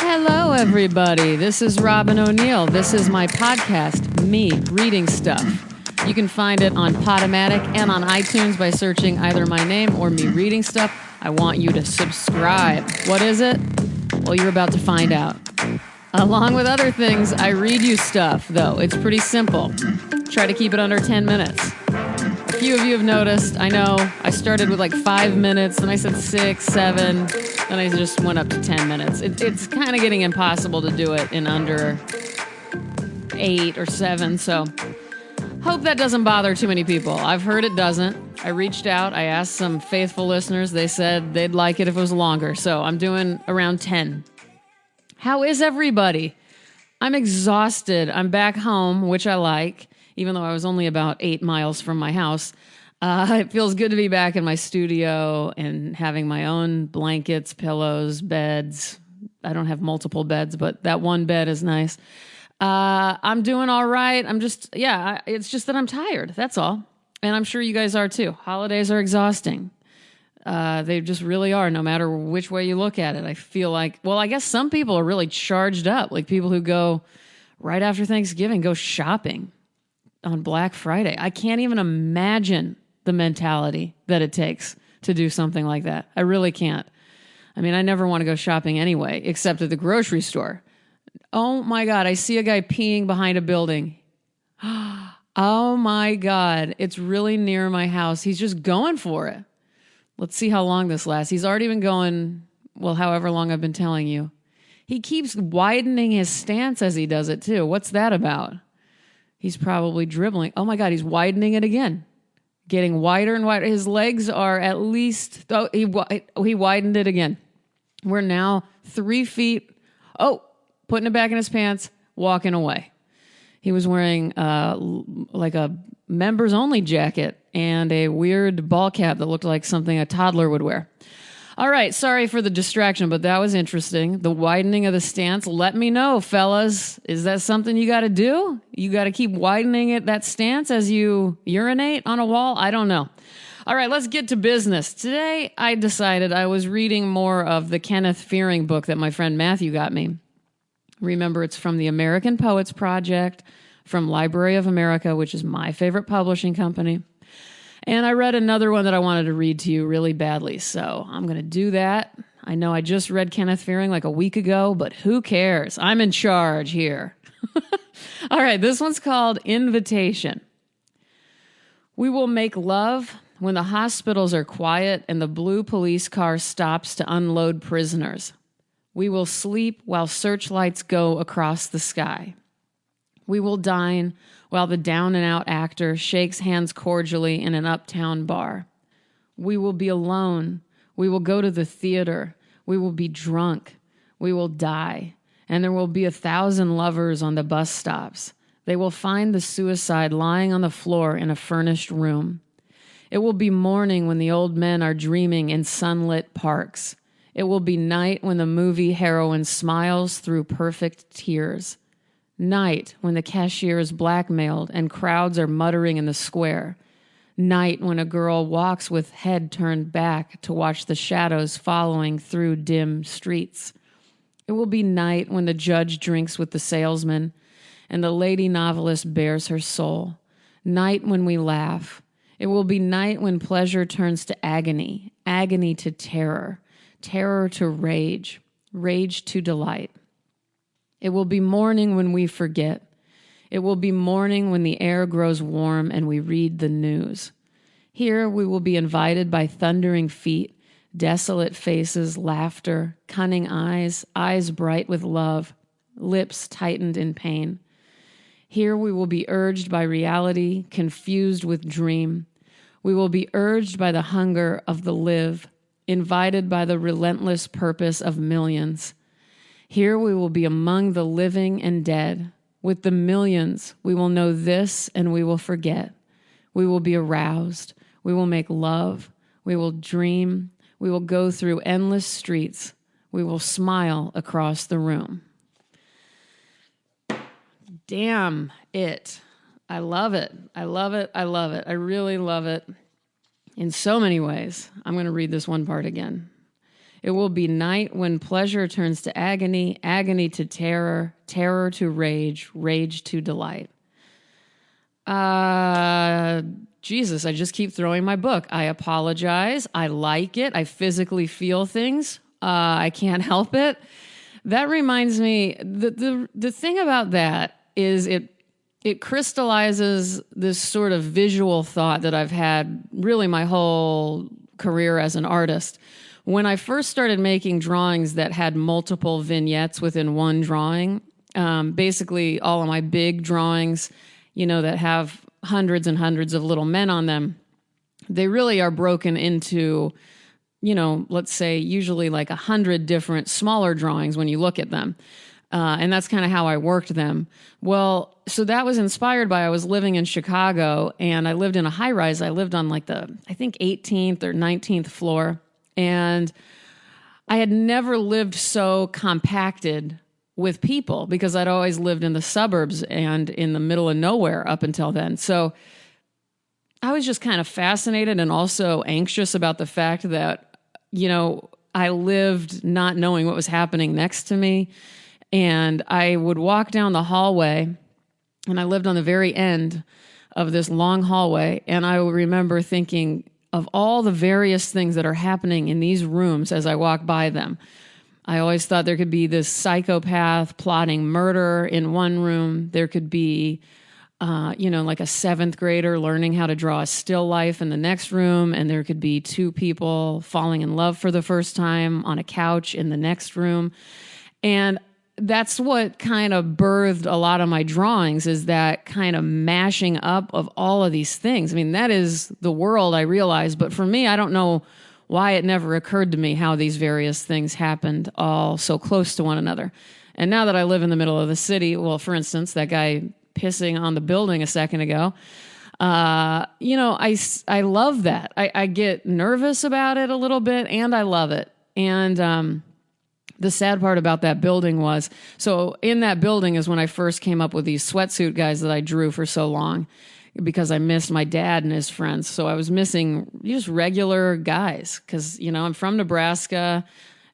Hello, everybody. This is Robyn O'Neill. This is my podcast, Me Reading Stuff. You can find it on Podomatic and on iTunes by searching either my name or Me Reading Stuff. I want you to subscribe. What is it? Well, you're about to find out. Along with other things, I read you stuff, though. It's pretty simple. Try to keep it under 10 minutes. A few of you have noticed, I know, I started with like 5 minutes, then I said 6, 7, then I just went up to 10 minutes. It's kind of getting impossible to do it in under 8 or 7, so hope that doesn't bother too many people. I've heard it doesn't. I reached out, I asked some faithful listeners, they said they'd like it if it was longer, so I'm doing around 10. How is everybody? I'm exhausted. I'm back home, which I like, even though I was only about 8 miles from my house. It feels good to be back in my studio and having my own blankets, pillows, beds. I don't have multiple beds, but that one bed is nice. I'm doing all right. It's just that I'm tired. That's all. And I'm sure you guys are too. Holidays are exhausting. They just really are, no matter which way you look at it. I feel like, well, I guess some people are really charged up, like people who go right after Thanksgiving, go shopping on Black Friday. I can't even imagine the mentality that it takes to do something like that. I really can't. I mean, I never want to go shopping anyway, except at the grocery store. Oh my God, I see a guy peeing behind a building. Oh my God, it's really near my house. He's just going for it. Let's see how long this lasts. He's already been going, well, however long I've been telling you. He keeps widening his stance as he does it too. What's that about? He's probably dribbling. Oh my God, he's widening it again. Getting wider and wider. His legs are at least, he widened it again. We're now 3 feet. Oh, putting it back in his pants, walking away. He was wearing like a members only jacket and a weird ball cap that looked like something a toddler would wear. All right, sorry for the distraction, but that was interesting. The widening of the stance. Let me know, fellas. Is that something you got to do? You got to keep widening that stance as you urinate on a wall? I don't know. All right, let's get to business. Today, I decided I was reading more of the Kenneth Fearing book that my friend Matthew got me. Remember, it's from the American Poets Project, from Library of America, which is my favorite publishing company. And I read another one that I wanted to read to you really badly, so I'm going to do that. I know I just read Kenneth Fearing like a week ago, but who cares? I'm in charge here. All right, this one's called Invitation. We will make love when the hospitals are quiet and the blue police car stops to unload prisoners. We will sleep while searchlights go across the sky. We will dine while the down-and-out actor shakes hands cordially in an uptown bar. We will be alone. We will go to the theater. We will be drunk. We will die. And there will be 1,000 lovers on the bus stops. They will find the suicide lying on the floor in a furnished room. It will be morning when the old men are dreaming in sunlit parks. It will be night when the movie heroine smiles through perfect tears. Night when the cashier is blackmailed and crowds are muttering in the square. Night when a girl walks with head turned back to watch the shadows following through dim streets. It will be night when the judge drinks with the salesman and the lady novelist bares her soul. Night when we laugh. It will be night when pleasure turns to agony, agony to terror, terror to rage, rage to delight. It will be morning when we forget. It will be morning when the air grows warm and we read the news. Here we will be invited by thundering feet, desolate faces, laughter, cunning eyes, eyes bright with love, lips tightened in pain. Here we will be urged by reality, confused with dream. We will be urged by the hunger of the live, invited by the relentless purpose of millions. Here we will be among the living and dead. With the millions, we will know this and we will forget. We will be aroused. We will make love. We will dream. We will go through endless streets. We will smile across the room. Damn it. I love it. I love it. I love it. I really love it in so many ways. I'm going to read this one part again. It will be night when pleasure turns to agony, agony to terror, terror to rage, rage to delight. Jesus, I just keep throwing my book. I apologize. I like it. I physically feel things. I can't help it. That reminds me, the thing about that is it crystallizes this sort of visual thought that I've had really my whole career as an artist. When I first started making drawings that had multiple vignettes within one drawing, basically all of my big drawings, that have hundreds and hundreds of little men on them, they really are broken into, let's say usually like 100 different smaller drawings when you look at them. And that's kind of how I worked them. Well, so that was inspired by, I was living in Chicago and I lived in a high rise. I lived on like I think 18th or 19th floor. And I had never lived so compacted with people because I'd always lived in the suburbs and in the middle of nowhere up until then. So I was just kind of fascinated and also anxious about the fact that, I lived not knowing what was happening next to me. And I would walk down the hallway, and I lived on the very end of this long hallway. And I remember thinking of all the various things that are happening in these rooms as I walk by them. I always thought there could be this psychopath plotting murder in one room. There could be, like a 7th grader learning how to draw a still life in the next room. And there could be 2 people falling in love for the first time on a couch in the next room. And that's what kind of birthed a lot of my drawings, is that kind of mashing up of all of these things. I mean, that is the world, I realize. But for me, I don't know why it never occurred to me how these various things happened all so close to one another. And now that I live in the middle of the city, well, for instance, that guy pissing on the building a second ago, I love that. I get nervous about it a little bit, and I love it. And the sad part about that building was, so in that building is when I first came up with these sweatsuit guys that I drew for so long, because I missed my dad and his friends. So I was missing just regular guys because, I'm from Nebraska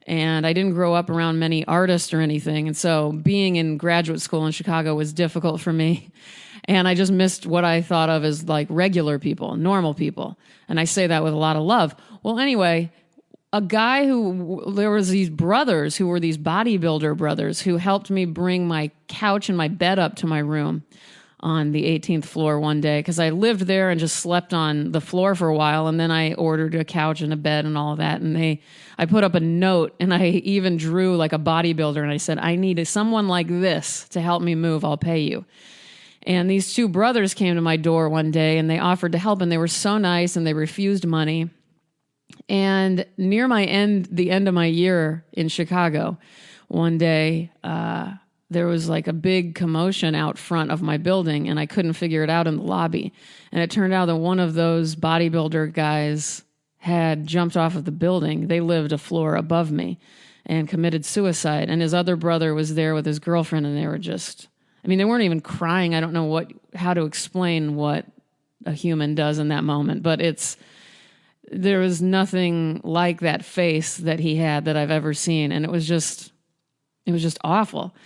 and I didn't grow up around many artists or anything. And so being in graduate school in Chicago was difficult for me. And I just missed what I thought of as like regular people, normal people. And I say that with a lot of love. Well, anyway, there was these brothers who were these bodybuilder brothers who helped me bring my couch and my bed up to my room on the 18th floor one day, because I lived there and just slept on the floor for a while. And then I ordered a couch and a bed and all of that. And I put up a note, and I even drew like a bodybuilder. And I said, I need someone like this to help me move. I'll pay you. And these 2 brothers came to my door one day and they offered to help, and they were so nice and they refused money. And near the end of my year in Chicago, one day, there was like a big commotion out front of my building, and I couldn't figure it out in the lobby. And it turned out that one of those bodybuilder guys had jumped off of the building. They lived a floor above me and committed suicide. And his other brother was there with his girlfriend, and they were they weren't even crying. I don't know how to explain what a human does in that moment, but there was nothing like that face that he had that I've ever seen. And it was just awful.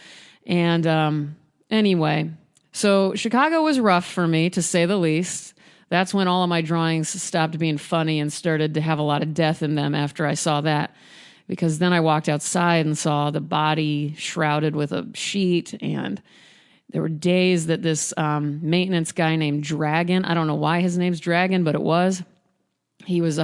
And anyway, so Chicago was rough for me, to say the least. That's when all of my drawings stopped being funny and started to have a lot of death in them after I saw that. Because then I walked outside and saw the body shrouded with a sheet. And there were days that this maintenance guy named Dragon, I don't know why his name's Dragon, but it was. He was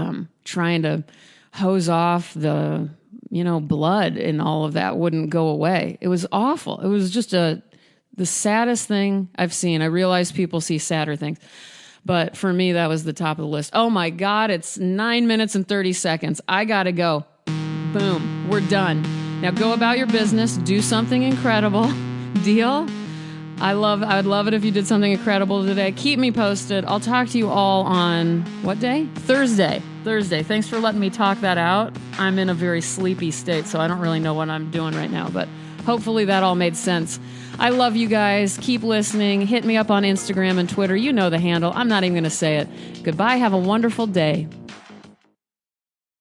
trying to hose off the blood, and all of that wouldn't go away. It was awful. It was just the saddest thing I've seen. I realize people see sadder things, but for me, that was the top of the list. Oh my God, it's 9 minutes and 30 seconds. I gotta go. Boom, we're done. Now go about your business, do something incredible. Deal? I would love it if you did something incredible today. Keep me posted. I'll talk to you all on what day? Thursday. Thanks for letting me talk that out. I'm in a very sleepy state, so I don't really know what I'm doing right now, but hopefully that all made sense. I love you guys. Keep listening. Hit me up on Instagram and Twitter. You know the handle. I'm not even going to say it. Goodbye. Have a wonderful day.